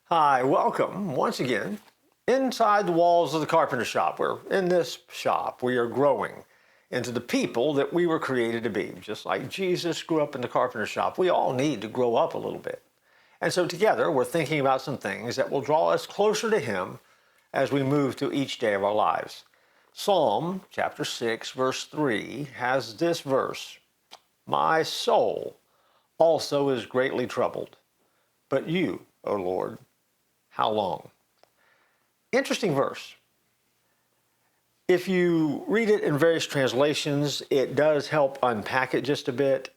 Hi, welcome once again inside the walls of the Carpenter Shop. We're in this shop. We are growing into the people that we were created to be. Just like Jesus grew up in the Carpenter Shop, we all need to grow up a little bit. And so together we're thinking about some things that will draw us closer to Him as we move through each day of our lives. Psalm chapter 6, verse 3 has this verse: "My soul also is greatly troubled, but you, O Lord, how long?" Interesting verse. If you read it in various translations, it does help unpack it just a bit.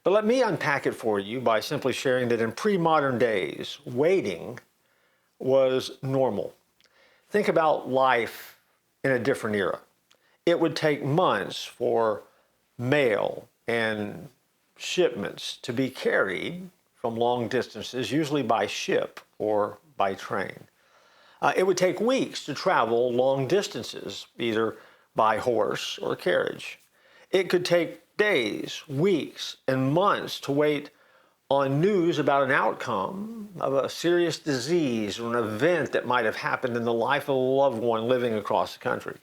But let me unpack it for you by simply sharing that in pre-modern days, waiting was normal. Think about life in a different era. It would take months for mail and shipments to be carried from long distances, usually by ship or by train. It would take weeks to travel long distances, either by horse or carriage. It could take days, weeks, and months to wait on news about an outcome of a serious disease or an event that might have happened in the life of a loved one living across the country.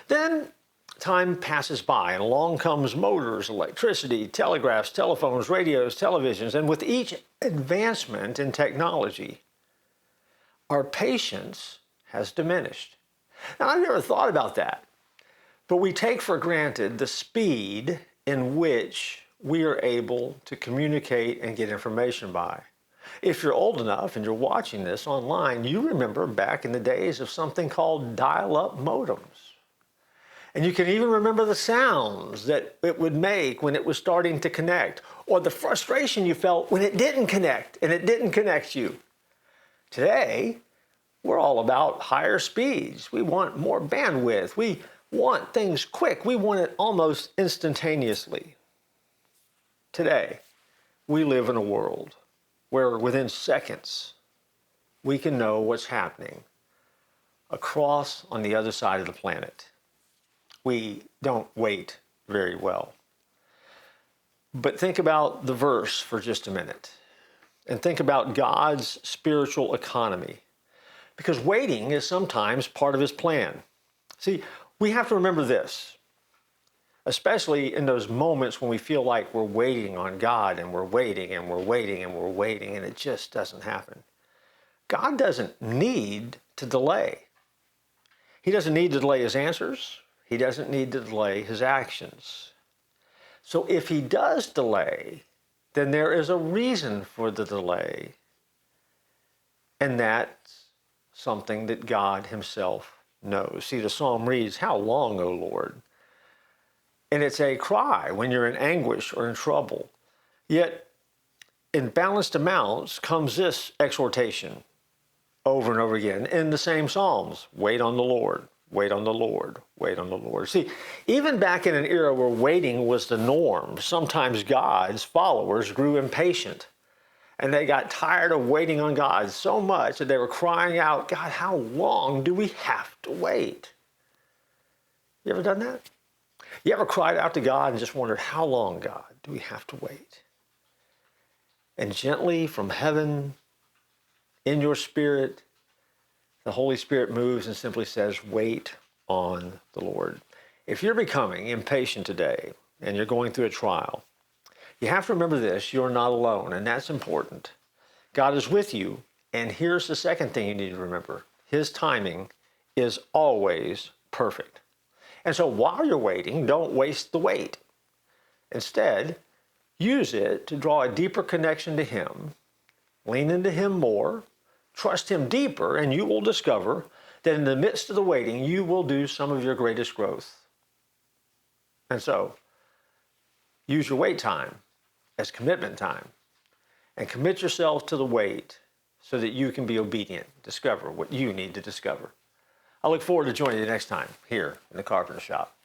Then time passes by and along comes motors, electricity, telegraphs, telephones, radios, televisions, and with each advancement in technology, our patience has diminished. Now, I've never thought about that, but we take for granted the speed in which we are able to communicate and get information by. If you're old enough and you're watching this online, you remember back in the days of something called dial-up modems. And you can even remember the sounds that it would make when it was starting to connect, or the frustration you felt when it didn't connect and it didn't connect you. Today, we're all about higher speeds. We want more bandwidth. We want things quick. We want it almost instantaneously. Today, we live in a world where within seconds, we can know what's happening across on the other side of the planet. We don't wait very well. But think about the verse for just a minute and think about God's spiritual economy, because waiting is sometimes part of His plan. See, we have to remember this, especially in those moments when we feel like we're waiting on God and we're waiting and we're waiting and we're waiting and it just doesn't happen. God doesn't need to delay. He doesn't need to delay His answers. He doesn't need to delay His actions. So if He does delay, then there is a reason for the delay. And that's something that God Himself knows. See, the psalm reads, "How long, O Lord?" And it's a cry when you're in anguish or in trouble. Yet, in balanced amounts comes this exhortation over and over again in the same psalms: wait on the Lord. Wait on the Lord, wait on the Lord. See, even back in an era where waiting was the norm, sometimes God's followers grew impatient and they got tired of waiting on God so much that they were crying out, "God, how long do we have to wait?" You ever done that? You ever cried out to God and just wondered, how long, God, do we have to wait? And gently from heaven, in your spirit, the Holy Spirit moves and simply says, wait on the Lord. If you're becoming impatient today and you're going through a trial, you have to remember this: you're not alone, and that's important. God is with you, and here's the second thing you need to remember: His timing is always perfect. And so while you're waiting, don't waste the wait. Instead, use it to draw a deeper connection to Him, lean into Him more, trust Him deeper, and you will discover that in the midst of the waiting, you will do some of your greatest growth. And so, use your wait time as commitment time, and commit yourself to the wait so that you can be obedient, discover what you need to discover. I look forward to joining you next time here in the Carpenter Shop.